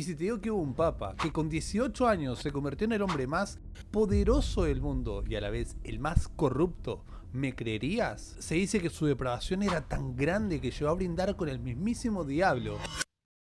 si te digo que hubo un papa que con 18 años se convirtió en el hombre más poderoso del mundo y a la vez el más corrupto, ¿me creerías? Se dice que su depravación era tan grande que llegó a brindar con el mismísimo diablo.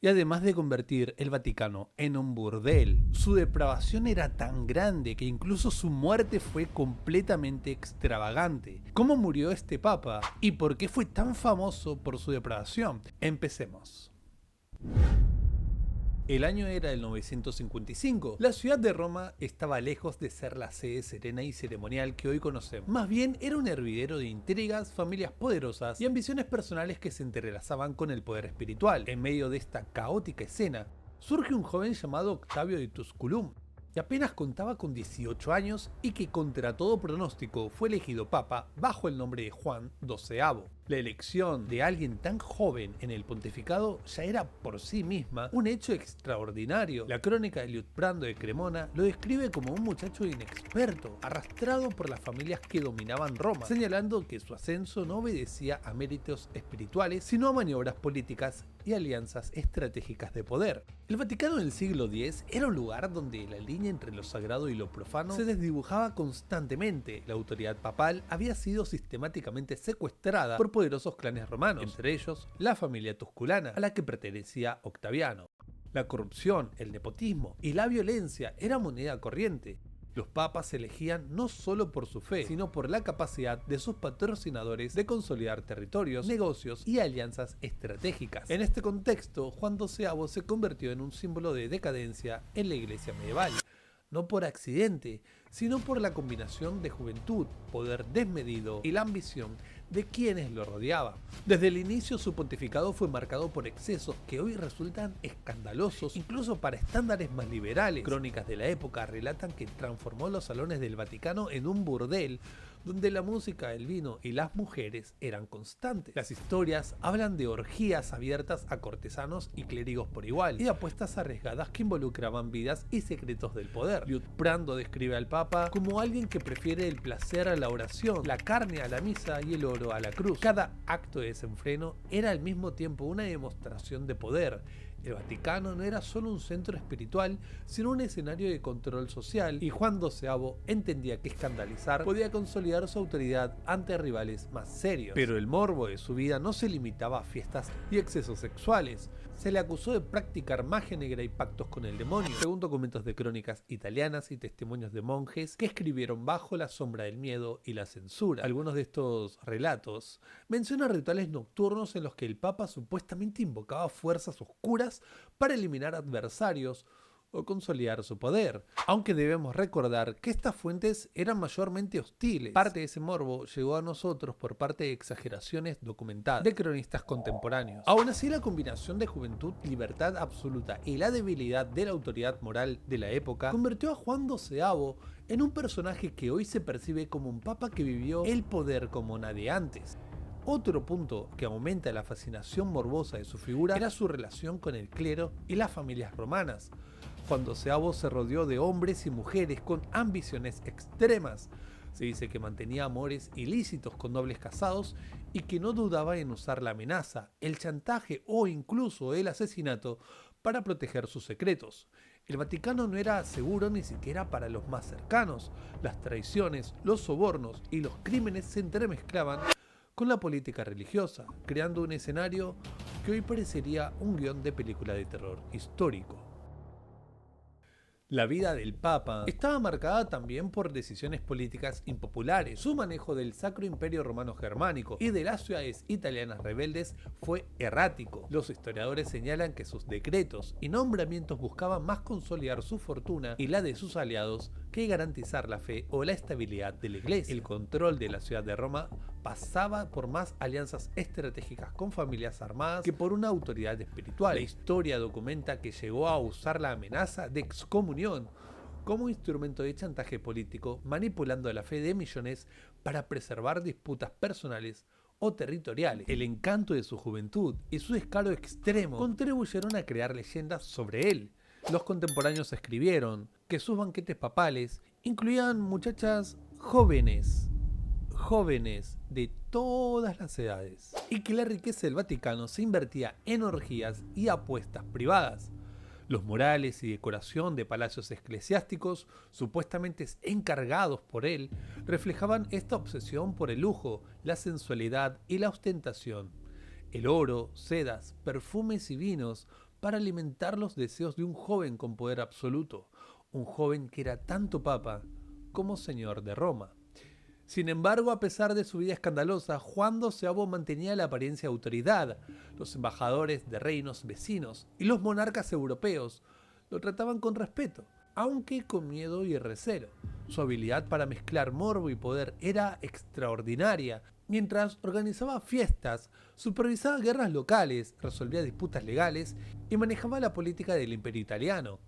Y además de convertir el Vaticano en un burdel, su depravación era tan grande que incluso su muerte fue completamente extravagante. ¿Cómo murió este papa? ¿Y por qué fue tan famoso por su depravación? Empecemos. El año era el 955. La ciudad de Roma estaba lejos de ser la sede serena y ceremonial que hoy conocemos. Más bien era un hervidero de intrigas, familias poderosas y ambiciones personales que se entrelazaban con el poder espiritual. En medio de esta caótica escena, surge un joven llamado Octavio de Tusculum, que apenas contaba con 18 años y que contra todo pronóstico fue elegido papa bajo el nombre de Juan XII. La elección de alguien tan joven en el pontificado ya era por sí misma un hecho extraordinario. La crónica de Liutprando de Cremona lo describe como un muchacho inexperto, arrastrado por las familias que dominaban Roma, señalando que su ascenso no obedecía a méritos espirituales, sino a maniobras políticas y alianzas estratégicas de poder. El Vaticano del siglo X era un lugar donde la línea entre lo sagrado y lo profano se desdibujaba constantemente. La autoridad papal había sido sistemáticamente secuestrada por poderosos clanes romanos, entre ellos la familia tusculana, a la que pertenecía Octaviano. La corrupción, el nepotismo y la violencia era moneda corriente. Los papas se elegían no solo por su fe, sino por la capacidad de sus patrocinadores de consolidar territorios, negocios y alianzas estratégicas. En este contexto, Juan XII se convirtió en un símbolo de decadencia en la iglesia medieval. No por accidente, sino por la combinación de juventud, poder desmedido y la ambición de quienes lo rodeaban. Desde el inicio su pontificado fue marcado por excesos que hoy resultan escandalosos, incluso para estándares más liberales. Crónicas de la época relatan que transformó los salones del Vaticano en un burdel, donde la música, el vino y las mujeres eran constantes. Las historias hablan de orgías abiertas a cortesanos y clérigos por igual, y de apuestas arriesgadas que involucraban vidas y secretos del poder. Liutprando describe al Papa como alguien que prefiere el placer a la oración, la carne a la misa y el oro a la cruz. Cada acto de desenfreno era al mismo tiempo una demostración de poder. El Vaticano no era solo un centro espiritual, sino un escenario de control social, y Juan XII entendía que escandalizar podía consolidar su autoridad ante rivales más serios. Pero el morbo de su vida no se limitaba a fiestas y excesos sexuales. Se le acusó de practicar magia negra y pactos con el demonio, según documentos de crónicas italianas y testimonios de monjes que escribieron bajo la sombra del miedo y la censura. Algunos de estos relatos mencionan rituales nocturnos en los que el Papa supuestamente invocaba fuerzas oscuras para eliminar adversarios o consolidar su poder, aunque debemos recordar que estas fuentes eran mayormente hostiles. Parte de ese morbo llegó a nosotros por parte de exageraciones documentadas de cronistas contemporáneos. Aún así, la combinación de juventud, libertad absoluta y la debilidad de la autoridad moral de la época convirtió a Juan XII en un personaje que hoy se percibe como un papa que vivió el poder como nadie antes. Otro punto que aumenta la fascinación morbosa de su figura era su relación con el clero y las familias romanas. Juan XII se rodeó de hombres y mujeres con ambiciones extremas. Se dice que mantenía amores ilícitos con nobles casados y que no dudaba en usar la amenaza, el chantaje o incluso el asesinato para proteger sus secretos. El Vaticano no era seguro ni siquiera para los más cercanos. Las traiciones, los sobornos y los crímenes se entremezclaban con la política religiosa, creando un escenario que hoy parecería un guión de película de terror histórico. La vida del Papa estaba marcada también por decisiones políticas impopulares. Su manejo del Sacro Imperio Romano Germánico y de las ciudades italianas rebeldes fue errático. Los historiadores señalan que sus decretos y nombramientos buscaban más consolidar su fortuna y la de sus aliados que garantizar la fe o la estabilidad de la iglesia. El control de la ciudad de Roma pasaba por más alianzas estratégicas con familias armadas que por una autoridad espiritual. La historia documenta que llegó a usar la amenaza de excomunión como instrumento de chantaje político, manipulando la fe de millones para preservar disputas personales o territoriales. El encanto de su juventud y su descaro extremo contribuyeron a crear leyendas sobre él. Los contemporáneos escribieron que sus banquetes papales incluían muchachas jóvenes de todas las edades, y que la riqueza del Vaticano se invertía en orgías y apuestas privadas. Los murales y decoración de palacios eclesiásticos, supuestamente encargados por él, reflejaban esta obsesión por el lujo, la sensualidad y la ostentación. El oro, sedas, perfumes y vinos para alimentar los deseos de un joven con poder absoluto, un joven que era tanto papa como señor de Roma. Sin embargo, a pesar de su vida escandalosa, Juan XII mantenía la apariencia de autoridad. Los embajadores de reinos vecinos y los monarcas europeos lo trataban con respeto, aunque con miedo y recelo. Su habilidad para mezclar morbo y poder era extraordinaria. Mientras organizaba fiestas, supervisaba guerras locales, resolvía disputas legales y manejaba la política del Imperio italiano.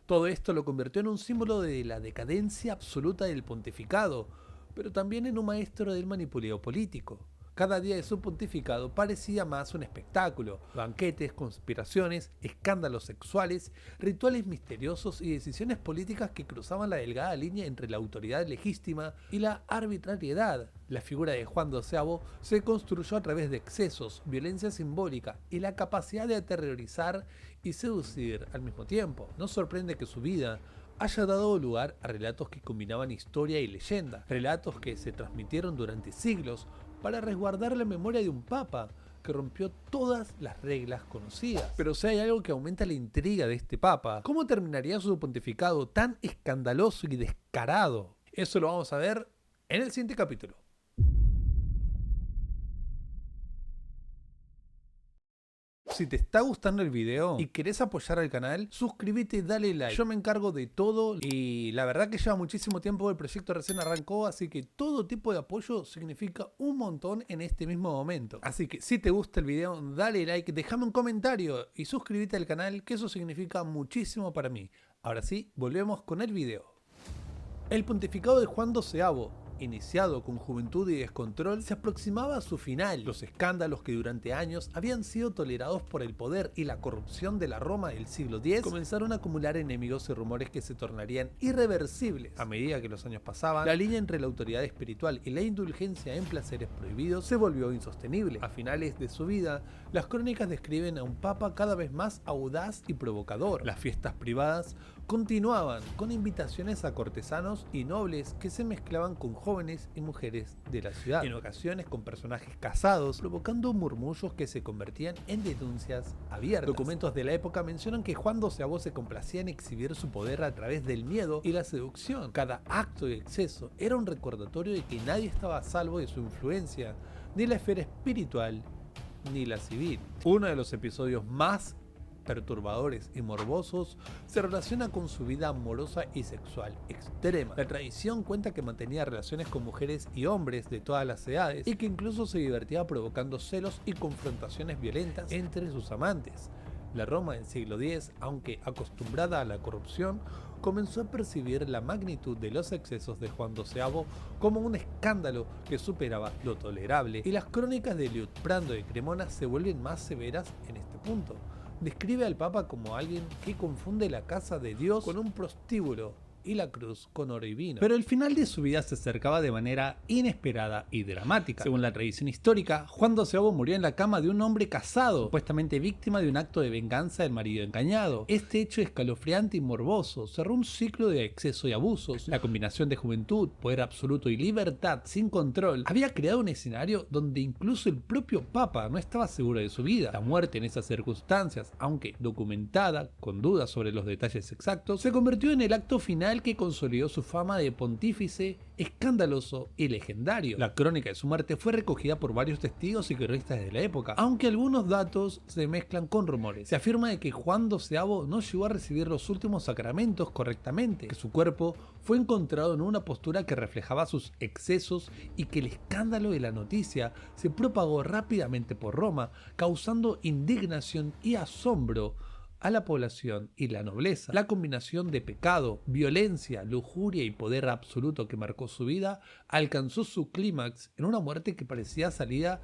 Todo esto lo convirtió en un símbolo de la decadencia absoluta del pontificado, pero también en un maestro del manipuleo político. Cada día de su pontificado parecía más un espectáculo: banquetes, conspiraciones, escándalos sexuales, rituales misteriosos y decisiones políticas que cruzaban la delgada línea entre la autoridad legítima y la arbitrariedad. La figura de Juan XII se construyó a través de excesos, violencia simbólica y la capacidad de aterrorizar y seducir al mismo tiempo. No sorprende que su vida haya dado lugar a relatos que combinaban historia y leyenda, relatos que se transmitieron durante siglos para resguardar la memoria de un papa que rompió todas las reglas conocidas. Pero si hay algo que aumenta la intriga de este papa, ¿cómo terminaría su pontificado tan escandaloso y descarado? Eso lo vamos a ver en el siguiente capítulo. Si te está gustando el video y querés apoyar al canal, suscríbete y dale like. Yo me encargo de todo y la verdad que lleva muchísimo tiempo, el proyecto recién arrancó, así que todo tipo de apoyo significa un montón en este mismo momento. Así que si te gusta el video, dale like, déjame un comentario y suscríbete al canal, que eso significa muchísimo para mí. Ahora sí, volvemos con el video. El pontificado de Juan XII, iniciado con juventud y descontrol, se aproximaba a su final. Los escándalos que durante años habían sido tolerados por el poder y la corrupción de la Roma del siglo X comenzaron a acumular enemigos y rumores que se tornarían irreversibles. A medida que los años pasaban, la línea entre la autoridad espiritual y la indulgencia en placeres prohibidos se volvió insostenible. A finales de su vida, las crónicas describen a un papa cada vez más audaz y provocador. Las fiestas privadas continuaban con invitaciones a cortesanos y nobles que se mezclaban con jóvenes y mujeres de la ciudad, en ocasiones con personajes casados, provocando murmullos que se convertían en denuncias abiertas. Documentos de la época mencionan que Juan XII se complacía en exhibir su poder a través del miedo y la seducción. Cada acto de exceso era un recordatorio de que nadie estaba a salvo de su influencia, ni la esfera espiritual ni la civil. Uno de los episodios más perturbadores y morbosos se relaciona con su vida amorosa y sexual extrema. La tradición cuenta que mantenía relaciones con mujeres y hombres de todas las edades y que incluso se divertía provocando celos y confrontaciones violentas entre sus amantes. La Roma del siglo X, aunque acostumbrada a la corrupción, comenzó a percibir la magnitud de los excesos de Juan XII como un escándalo que superaba lo tolerable, y las crónicas de Liutprando de Cremona se vuelven más severas en este punto. Describe al Papa como alguien que confunde la casa de Dios con un prostíbulo y la cruz con oro y vino. Pero el final de su vida se acercaba de manera inesperada y dramática. Según la tradición histórica, Juan XII murió en la cama de un hombre casado, supuestamente víctima de un acto de venganza del marido engañado. Este hecho escalofriante y morboso cerró un ciclo de exceso y abusos. La combinación de juventud, poder absoluto y libertad sin control había creado un escenario donde incluso el propio Papa no estaba seguro de su vida. La muerte en esas circunstancias, aunque documentada, con dudas sobre los detalles exactos, se convirtió en el acto final que consolidó su fama de pontífice escandaloso y legendario. La crónica de su muerte fue recogida por varios testigos y cronistas de la época, aunque algunos datos se mezclan con rumores. Se afirma de que Juan XII no llegó a recibir los últimos sacramentos correctamente, que su cuerpo fue encontrado en una postura que reflejaba sus excesos y que el escándalo de la noticia se propagó rápidamente por Roma, causando indignación y asombro a la población y la nobleza. La combinación de pecado, violencia, lujuria y poder absoluto que marcó su vida alcanzó su clímax en una muerte que parecía salida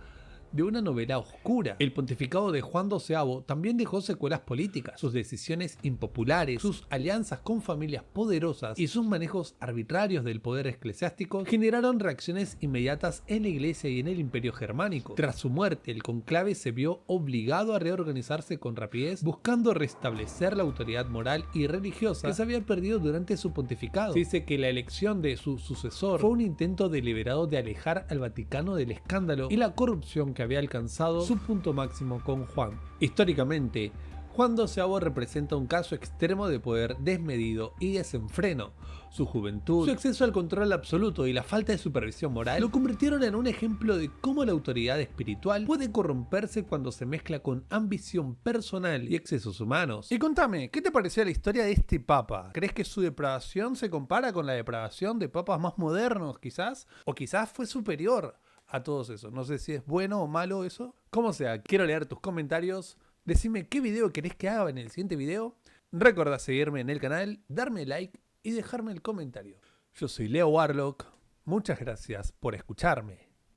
de una novela oscura. El pontificado de Juan XII también dejó secuelas políticas. Sus decisiones impopulares, sus alianzas con familias poderosas y sus manejos arbitrarios del poder eclesiástico generaron reacciones inmediatas en la iglesia y en el imperio germánico. Tras su muerte, el conclave se vio obligado a reorganizarse con rapidez, buscando restablecer la autoridad moral y religiosa que se había perdido durante su pontificado. Se dice que la elección de su sucesor fue un intento deliberado de alejar al Vaticano del escándalo y la corrupción que había alcanzado su punto máximo con Juan. Históricamente, Juan XII representa un caso extremo de poder desmedido y desenfreno. Su juventud, su exceso al control absoluto y la falta de supervisión moral lo convirtieron en un ejemplo de cómo la autoridad espiritual puede corromperse cuando se mezcla con ambición personal y excesos humanos. Y contame, ¿qué te pareció la historia de este papa? ¿Crees que su depravación se compara con la depravación de papas más modernos quizás? ¿O quizás fue superior a todos esos? No sé si es bueno o malo eso. Como sea, quiero leer tus comentarios. Decime qué video querés que haga en el siguiente video. Recordá seguirme en el canal, darme like y dejarme el comentario. Yo soy Leo Warlock. Muchas gracias por escucharme.